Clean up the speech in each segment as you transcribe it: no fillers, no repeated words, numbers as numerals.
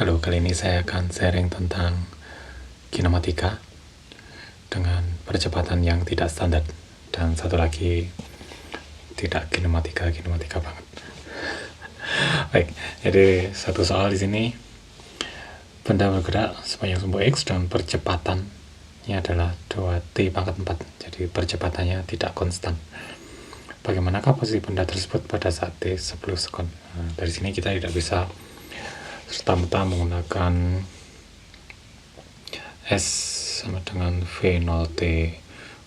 Halo, kali ini saya akan sharing tentang kinematika dengan percepatan yang tidak standar, dan satu lagi tidak kinematika banget. Baik, jadi satu soal di sini, benda bergerak sepanjang sumbu X dan percepatannya adalah 2T pangkat 4, jadi percepatannya tidak konstan. Bagaimanakah posisi benda tersebut pada saat T 10 sekon? Nah, dari sini kita tidak bisa serta-merta menggunakan S sama dengan V0T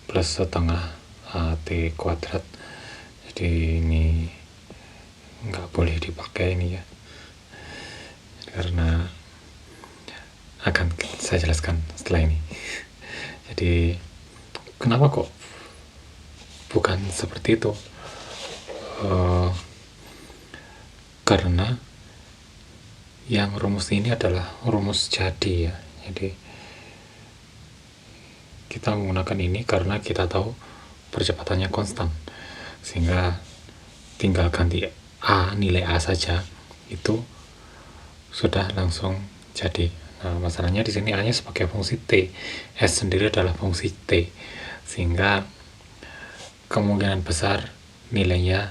plus setengah AT kuadrat. Jadi ini nggak boleh dipakai ini ya, karena akan saya jelaskan setelah ini. Jadi kenapa kok bukan seperti itu? Karena yang rumus ini adalah rumus jadi ya. Jadi kita menggunakan ini karena kita tahu percepatannya konstan, sehingga tinggal ganti nilai A saja, itu sudah langsung jadi. Nah, masalahnya di sini A-nya sebagai fungsi T, S sendiri adalah fungsi T, sehingga kemungkinan besar nilainya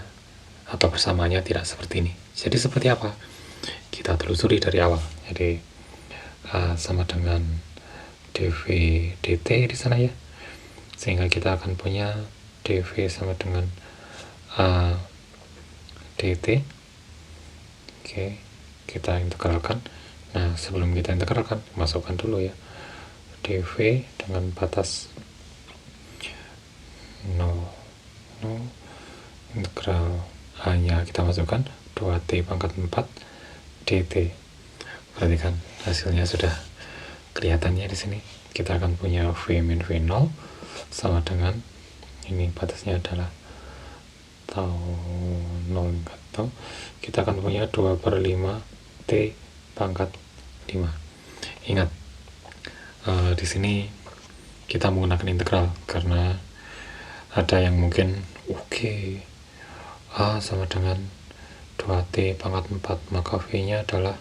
atau persamaannya tidak seperti ini. Jadi seperti apa? Kita telusuri dari awal. Jadi A sama dengan dV dt di sana ya, sehingga kita akan punya dV sama dengan A dt. Oke, kita integralkan. Nah, sebelum kita integralkan, masukkan dulu ya dV dengan batas 0 integral A nya kita masukkan 2T pangkat 4 dt. Perhatikan hasilnya sudah kelihatannya di sini. Kita akan punya V min V0 sama dengan ini, batasnya adalah tau 0 hingga tau. Kita akan punya 2/5 T pangkat 5. Ingat, di sini kita menggunakan integral karena ada yang mungkin A sama dengan 2T pangkat 4, maka V nya adalah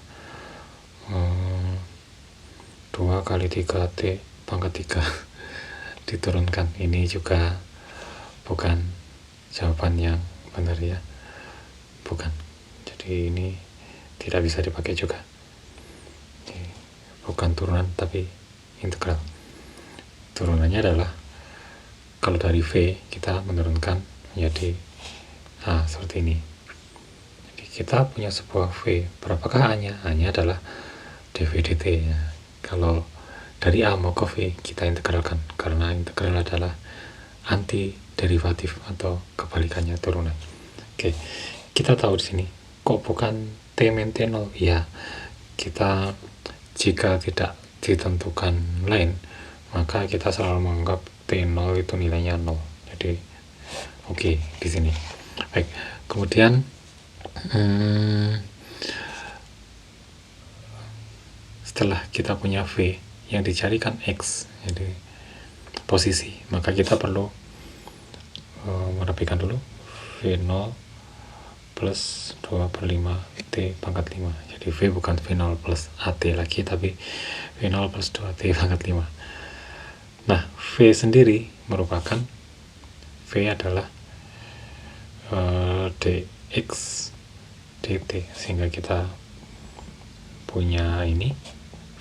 2 kali 3T pangkat 3 diturunkan. Ini juga bukan jawaban yang benar ya, bukan. Jadi ini tidak bisa dipakai juga. Bukan turunan tapi integral. Turunannya adalah kalau dari V kita menurunkan menjadi seperti ini. Jadi kita punya sebuah V. Berapakah A-nya? A-nya adalah dV dt. Kalau dari A mau ke V kita integralkan, karena integral adalah anti derivatif atau kebalikannya turunan. Oke, kita tahu di sini kok bukan T min T0 ya. Kita jika tidak ditentukan lain, maka kita selalu menganggap T0 itu nilainya 0. Jadi oke, di sini. Baik, kemudian setelah kita punya V yang dicarikan X, jadi posisi, maka kita perlu merapikan dulu V0 plus 2/5 T pangkat 5. Jadi V bukan V0 plus AT lagi, tapi V0 plus 2T pangkat 5. Nah, V sendiri merupakan V adalah dx dt, sehingga kita punya ini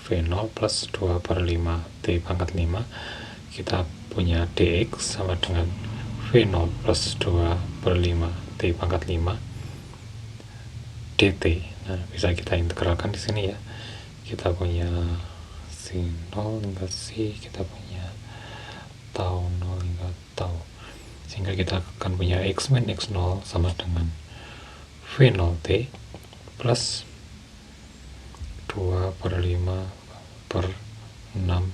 V0 plus 2/5 T pangkat 5. Kita punya dx sama dengan V0 plus 2/5 T pangkat 5 dt. Nah, bisa kita integralkan di sini ya. Kita punya sin 0 hingga C, kita punya tau 0 hingga tau, sehingga kita akan punya X min X0 sama dengan V0T plus 2/5/6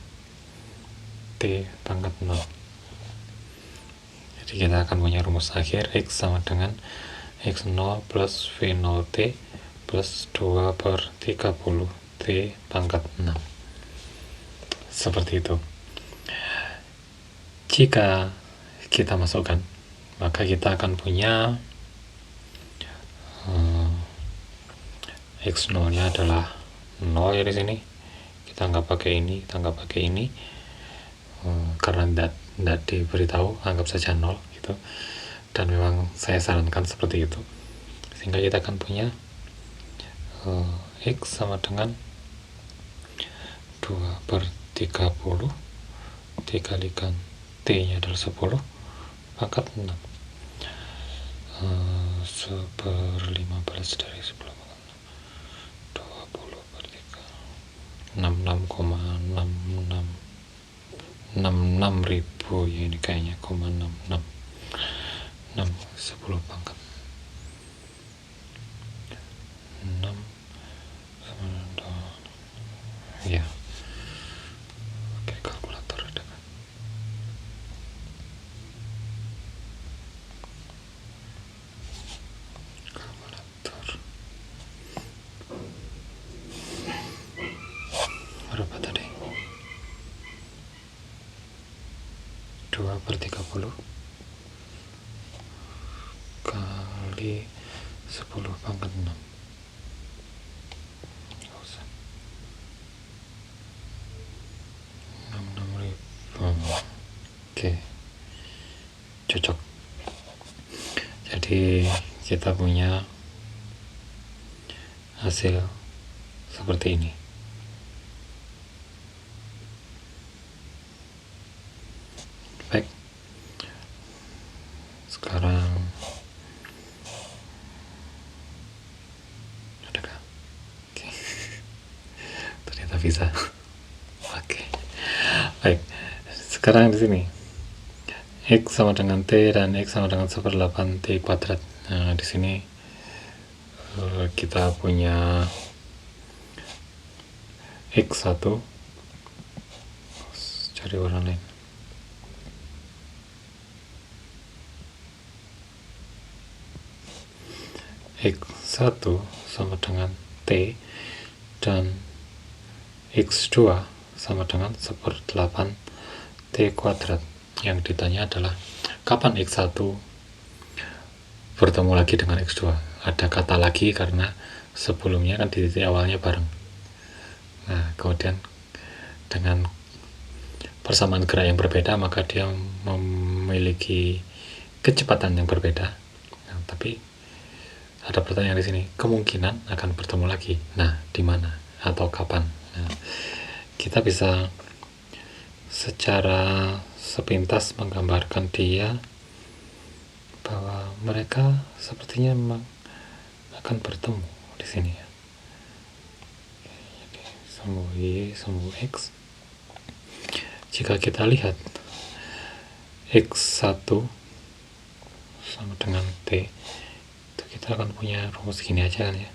T pangkat 0. Jadi kita akan punya rumus akhir X sama dengan X0 plus V0T plus 2/30 T pangkat 6. Seperti itu. Jika kita masukkan, maka kita akan punya X0 nya adalah 0 ya di sini. Kita nggak pakai ini, karena tidak diberitahu, anggap saja 0 gitu. Dan memang saya sarankan seperti itu, sehingga kita akan punya X sama dengan 2/30 dikalikan T nya adalah 10 pangkat 6, 1/15 dari 10 pangkat 20/3, 66.000 ya, ini kayaknya 66 10 pangkat 6 ya. Oke, kalkulator ada kan? Kalkulator berapa tadi? 2/30 kali 10 pangkat 6. Nggak usah. 66.000. Oke, cocok. Jadi kita punya hasil seperti ini. Baik, sekarang adakah? Oke. Ternyata bisa. Oke. Baik, sekarang di sini X sama dengan T dan X sama dengan 1/8 T kuadrat. Nah, di sini kita punya X1, cari warna lain. X1 sama dengan T dan X2 sama dengan 1/8 T kuadrat. Yang ditanya adalah kapan X1 bertemu lagi dengan X2. Ada kata lagi karena sebelumnya kan di titik awalnya bareng. Nah, kemudian dengan persamaan gerak yang berbeda, maka dia memiliki kecepatan yang berbeda. Nah, tapi ada pertanyaan di sini, kemungkinan akan bertemu lagi. Nah, di mana atau kapan? Nah, kita bisa secara sepintas menggambarkan dia bahwa mereka sepertinya memang akan bertemu di sini ya. Jadi sumbu Y, sumbu X. Jika kita lihat X1 sama dengan T, itu kita akan punya rumus gini aja kan ya.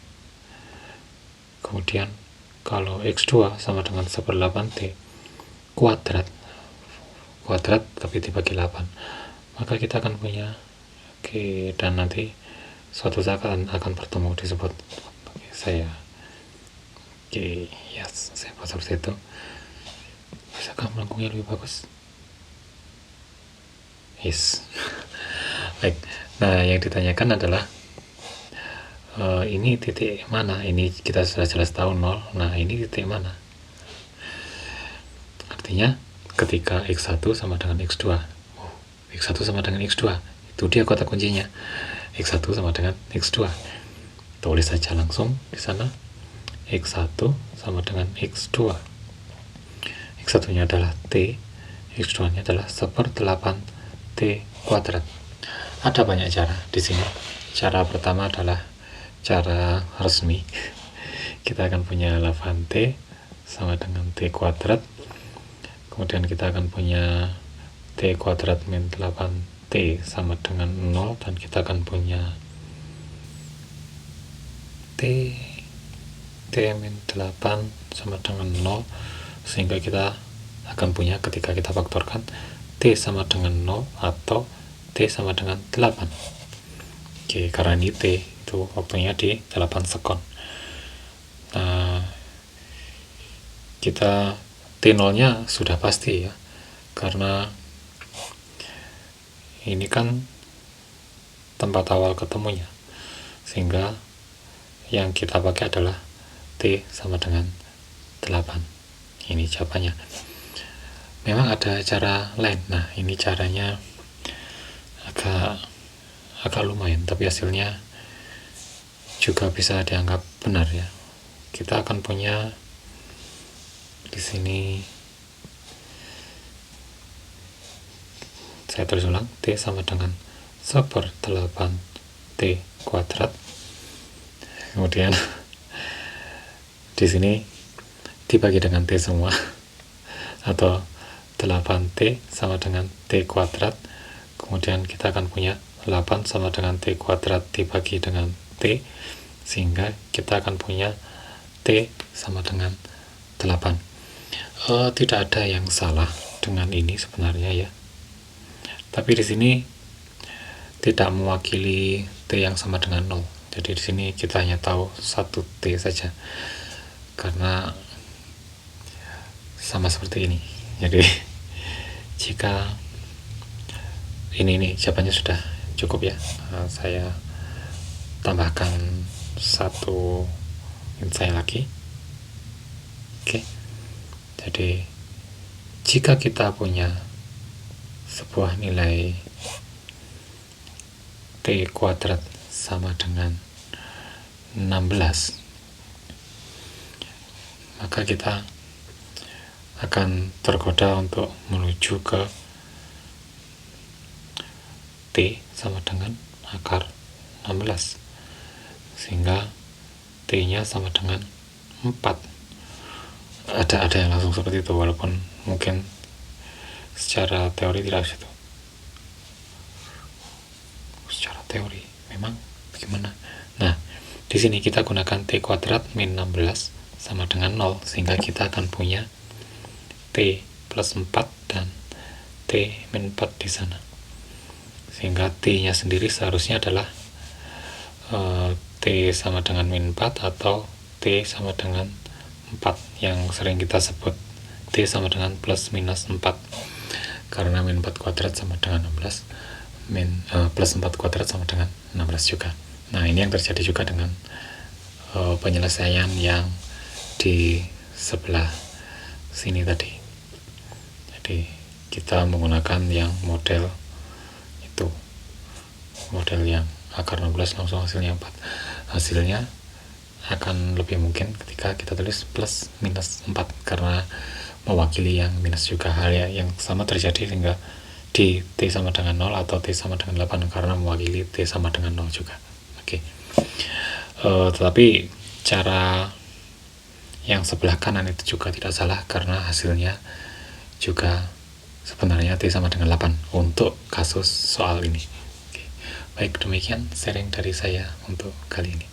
Kemudian kalau X2 sama dengan 1/8 T kuadrat tapi dibagi 8, maka kita akan punya dan nanti suatu saat akan bertemu disebut saya saya buat seperti itu. Bisakah melengkungnya lebih bagus? Yes. Baik, nah yang ditanyakan adalah ini titik mana? Ini kita sudah jelas tahu 0. Nah, ini titik mana? Artinya ketika X1 sama dengan X2. X1 sama dengan X2. Itu dia kata kuncinya. X1 sama dengan X2. Tulis saja langsung di sana. X1 sama dengan X2. X1-nya adalah T, X2-nya adalah 1/8 T kuadrat. Ada banyak cara di sini. Cara pertama adalah cara resmi. Kita akan punya 8T sama dengan T kuadrat. Kemudian kita akan punya T kuadrat min 8T sama dengan 0, dan kita akan punya T min 8 sama dengan 0, sehingga kita akan punya ketika kita faktorkan T sama dengan 0 atau T sama dengan 8. Oke, karena ini T itu waktunya di 8 sekon. Nah, kita T0 nya sudah pasti ya, karena ini kan tempat awal ketemunya, sehingga yang kita pakai adalah T sama dengan 8. Ini jawabannya. Memang ada cara lain. Nah, ini caranya agak lumayan, tapi hasilnya juga bisa dianggap benar ya. Kita akan punya di sini, saya tulis ulang, T sama dengan 1/8 T kuadrat. Kemudian di sini dibagi dengan T semua, atau 8T sama dengan T kuadrat. Kemudian kita akan punya 8 sama dengan T kuadrat dibagi dengan T, sehingga kita akan punya T sama dengan 8. Tidak ada yang salah dengan ini sebenarnya ya. Tapi di sini tidak mewakili T yang sama dengan 0. Jadi di sini kita hanya tahu 1T saja, karena sama seperti ini. Jadi jika ini jawabannya sudah cukup ya. Saya tambahkan satu insight lagi. Oke. Jadi jika kita punya sebuah nilai T kuadrat sama dengan 16, maka kita akan tergoda untuk menuju ke T sama dengan akar 16, sehingga T-nya sama dengan 4. Ada yang langsung seperti itu, walaupun mungkin secara teori tidak seperti itu. Secara teori memang bagaimana? Nah, di sini kita gunakan T kuadrat min 16 sama dengan 0, sehingga kita akan punya T plus 4 dan T min 4 di sana, sehingga T-nya sendiri seharusnya adalah T sama dengan min 4 atau T sama dengan 4, yang sering kita sebut T sama dengan plus minus 4, karena min 4 kuadrat sama dengan 16, plus 4 kuadrat sama dengan 16 juga. Nah, ini yang terjadi juga dengan penyelesaian yang di sebelah sini tadi. Jadi kita menggunakan yang model itu, model yang akar 16 langsung hasilnya 4. Hasilnya akan lebih mungkin ketika kita tulis plus minus 4, karena mewakili yang minus juga. Hal yang sama terjadi sehingga di T sama dengan 0 atau T sama dengan 8, karena mewakili T sama dengan 0 juga. Oke. Tetapi cara yang sebelah kanan itu juga tidak salah, karena hasilnya juga sebenarnya T sama dengan 8 untuk kasus soal ini. Oke. Baik, demikian sharing dari saya untuk kali ini.